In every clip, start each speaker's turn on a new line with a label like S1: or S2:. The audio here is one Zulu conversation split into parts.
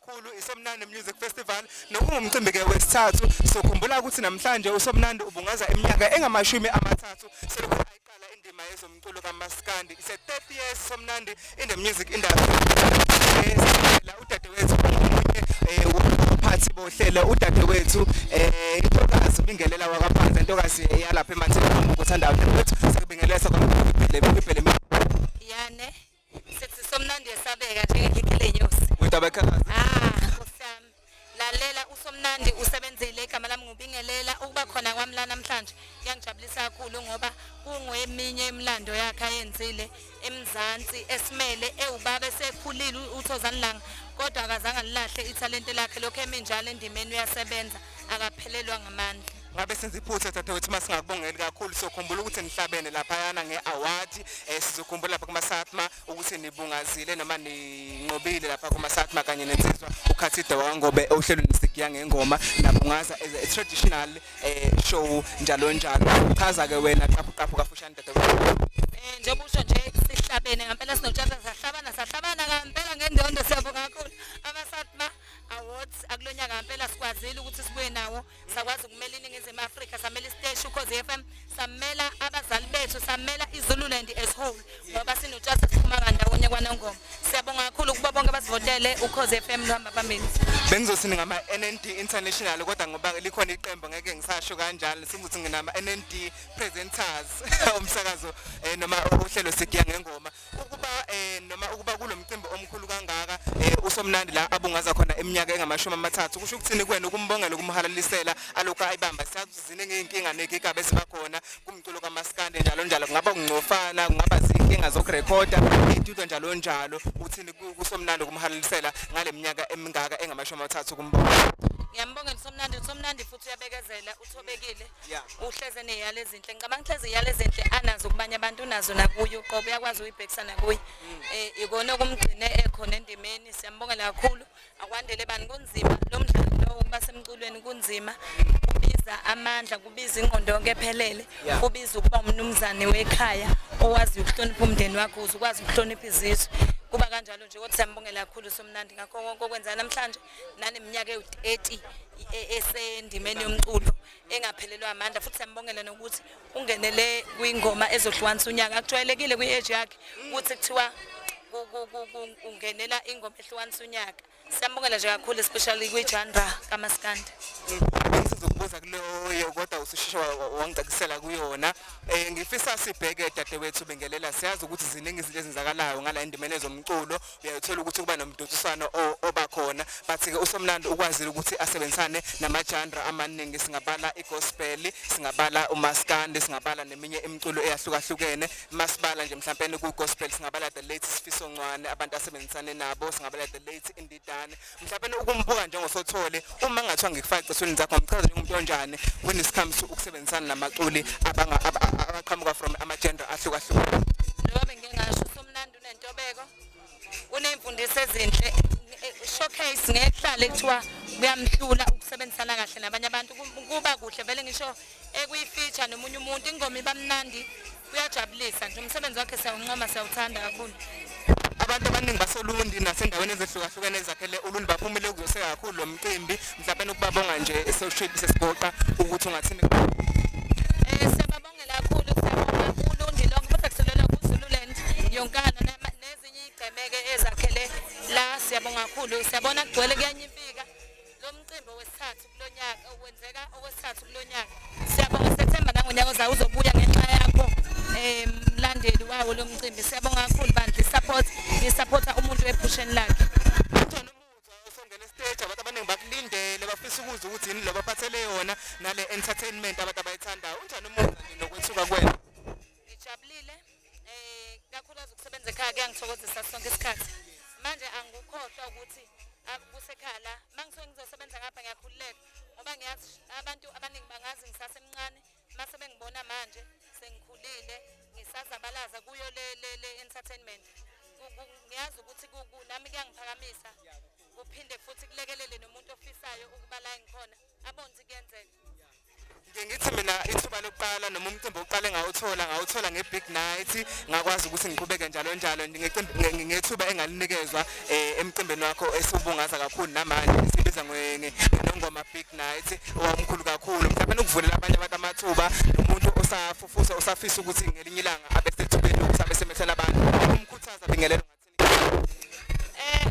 S1: kakhulu iSomnandi Music Festival nokungumcimbi ke wesithathu sokhumbula ukuthi namhlanje uSomnandi ubungaza iminyaka engamashumi amathathu selokhu ayiqala indima yezomculo kaMaskandi ise 30 years Somnandi in the music industry la udadewethu uphathi bohlelo udadewethu intokazi bingelela wakaphansi intokazi yalapha eMathilini ukuthandayo udadewethu sekubingelela kwibhele
S2: Yane sithi Somnandi yesabeka njengegigile nyosi
S1: udabekhala
S2: Nkosiyami lalela uSomnandi usebenzile igama lami ngubingelela ukuba khona kwami la namhlanje kuyangijabulisa kakhulu ngoba kungeminye imilando yakhe ayenzile eMzansi esimele ewubaba esekhulile uThozani Langa kodwa akazange lilahle ithalente lakhe lokho eminjalo endimeni uyasebenza akaphelelwa ngamandla
S1: ngabe senze iphutha dadewethu masingakubongeli kakhulu sokhumbula ukuthi nihlabene lapha yana ngeaward sizokhumbula lapha kumaSatma ukuthi nibungazile noma ninqobile lapha kumaSatma kanye nensizwa uKhathida wangobe ohlelweni sigiya ngengoma nabungaza as a traditional show njalo njalo chaza ke wena qaphu kafushane dadewethu
S2: njengoba usho nje sihlabene ngempela sinotshata sahlabana ngempela ngendondo siyabonga kakhulu amaSatma Awards akulonyaka ngempela sikwazile ukuthi sibuye nawo sakwazi ukumela iningizimu Afrika samela isiteshi uKhozi FM samela abazali bethu samela iZululand as whole ngoba sinotshata siphuma ngandawonye kwaNongoma siyabonga kakhulu kuba bonke abasivotele uKhozi FM luhamba phambili
S1: bengizothini ngama NND International kodwa ngoba likhona iqembu ngeke ngisasho kanjalo singuthi nginama NND presenters umsakazo noma uhlelo sigiya ngengoma ukuba kulomcimbi omkhulu kangaka uSomnandi la abungaza khona iminyaka engamashumi amathathu kusho ukuthini kwena ukumbongela ukumhalalisela alokhu ayibamba siyazuzine ngeenkinga negigaba esibakhona kumculo kaMaskandi njalo kungaba ukungcofana kungaba izinkinga zokurekhoda istudio njalo uthini kuSomnandi ukumhalalisela ngale minyaka emingaka engamashumi amathathu kumbonga
S2: ngiyambongela uSomnandi futhi uyabekezela uthobekile uhleze neziyalo ezinhle ngicabanga uhleze iziyalo ezinhle anazo kubanye abantu unazo nakuyo uqobo uyakwazi uyibhekisana kuye ikona okumgcine ekhona endimeni siyambongela kakhulu akwandele bani kunzima lo mdlalo lo basemculweni kunzima kubiza amandla kubiza ingqondo yonke ephelele kubiza ukuba umnumzane wekhaya owazi ukuhlonipha umndeni wakho ukwazi ukuhlonipha izizwe kuba kanjalo nje kodwa siyambongela kakhulu uSomnandi ngakho konke okwenza namhlanje naneminyaka ewu30 esendimeni yomculo engaphelelwa amandla futhi siyambongela nokuthi ungenele kwingoma ezohlukanisa unyaka akujwayelekile kwi-age yakhe ukuthi kuthiwa ungenela ingoma ehlukanisa unyaka siyambongela nje kakhulu especially kwi-genre kaMaskandi
S1: sizokubuza kuleyo kodwa ususheshe wangicacisela kuyona ngifisa sibheke dadewethu bengelela siyazi ukuthi ziningi izinto ezenzakalayo ngala indimeni ezomculo uyayithola ukuthi kuba nomdudusano obakhona bathi ke uSomnandi ukwazile ukuthi asebenzisane nama-genre amaningi singabala igospel singabala uMaskandi singabala neminye imiculo eyahlukahlukene masibala nje mhlawumbe ku-gospel singabala the late Sifiso Ncwane abantu asebenzisane nabo singabala the late Indidane mhlawumbe ukumbuka njengosothole uma ngathiwa ngikufaka icesweni zakho mchaza umuntu onjani when it comes to ukusebenzisana namaculi abaqhamuka from ama-genre ahlukahlukene
S2: njengoba ngingasho uSomnandi unentobeko unemfundiso ezinhle showcase ngekuhlale kuthiwa kuyamhlula ukusebenzisana kahle nabanye abantu kuba kuhle vele ngisho ekuyifeature nomunye umuntu ingoma ibamnandi kuyajabulisa nje umsebenzi wakhe siyawuncoma siyawuthanda kakhulu
S1: abantu abaningi baseLundi nasendaweni ezehlukahlukene ezakhele uLundi baphumile ukuzoseka kakhulu lo mcimbi mhlawumbe ukubabonga nje social sesigoqa ukuthi ungathini
S2: siyababongela kakhulu siyabonga uLundi lonke futhi kuselela kuZululand yonkana nezinye igcemeke ezakhele la siyabonga kakhulu siyabona kugcwele kuyanyimpika lo mcimbi wesithathu kulonyaka wenzeka okwesithathu kulonyaka siyabonga September nangonyaka ozayo uzobuya ngenxa yakho mlandeli wawo lo mcimbi siyabonga kakhulu bandle supporta umuntu ephusheni lakhe
S1: Uthona umuzwa usongena stage abantu abaningi bakulindele bafisa ukuza ukuthi yini lo baphathele yona nale entertainment abantu abayithandayo unjani umuzwa nje nokwethuka kwena
S2: ngijabulile kakhulukazi ukusebenza ekhaya kuyangithokozisa sonke isikhathi manje angikukhohlwa ukuthi kusekhaya la mangithiwa ngizosebenza ngapha ngiyakhululeka ngoba ngiyazi abantu abaningi bangazi ngisasemncane mase bengibona manje sengikhulile ngisazabalaza kuyo le entertainment ngiyazi ukuthi nami kuyangiphakamisa kuphinde futhi kulekelele nomuntu ofisayo ukuba la ngikhona abonze kuyenzeka
S1: ngithi mina ithuba lokuqala noma umcimbi oqala ngawuthola nge-big night ngakwazi ukuthi ngiqhubeke njalo ngethuba engalinikezwa emcimbini wakho esubungaza kakhulu namanje sibiza nongoma big night owamkhulu kakhulu mhlawumbe ukuvulela abanye abantu amathuba nomuntu osafufusa osafisa ukuthi ngelinye ilanga abe sethubeni ukuthi abe semethela abantu umkhuthaza bingelelo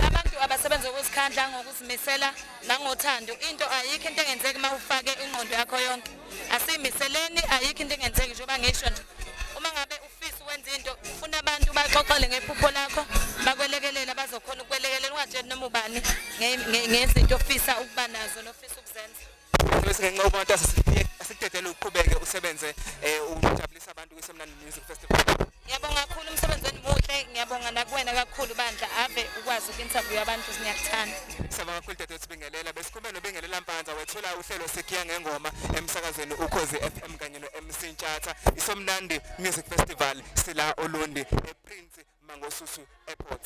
S2: abantu abasebenza ukuzikhandla ngokuzimisela nangothando into ayikho into engenzeki uma ufake ingqondo yakho yonke asimiseleni ayikho into engenzeki njengoba ngisho nje uma ngabe ufisa ukwenza into ufuna abantu baxoxele ngephupho lakho bakwelekelela bazokhona ukwelekelela ungatsheli noma ubani ngezinto ofisa ukuba nazo nofisa ukuzenza
S1: bese ngenxa umuntu asikudedela uqhubeke usebenze ujabulisa abantu kwiSemnandi Music Festival.
S2: Ngiyabonga kakhulu umsebenzi wenu muhle ngiyabonga nakuwena kakhulu bandla ave ukwazi uku-interview abantu siyakuthanda.
S1: Siyabonga kakhulu dadewethu Bingelela besikhuluma noBingelela Mpanza wethola uhlelo Sikiya ngengoma emsakazweni Ukhozi FM kanye no-MC Ntjatha iSomnandi Music Festival sila Olundi ePrince Mangosuthu Airport.